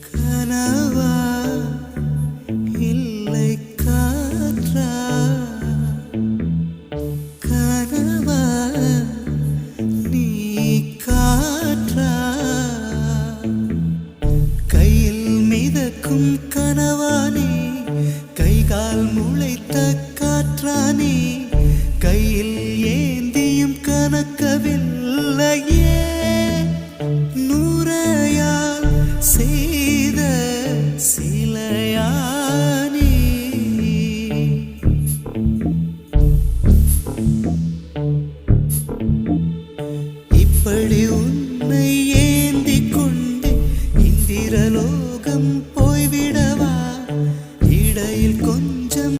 கனவா இல்லை காற்றா, கனவா நீ காற்றா, கையில் மிதக்கும் கனவானே, கைகால் முளைத்த காற்றானே, கையில் ஏந்தியும் கனக்கவில்லையே, நூறையால் செய்த சிலையானே. இப்படி உன்னை ஏந்திக் கொண்டு இந்திரலோகம் போய்விடவா, இடையில் கொஞ்சம்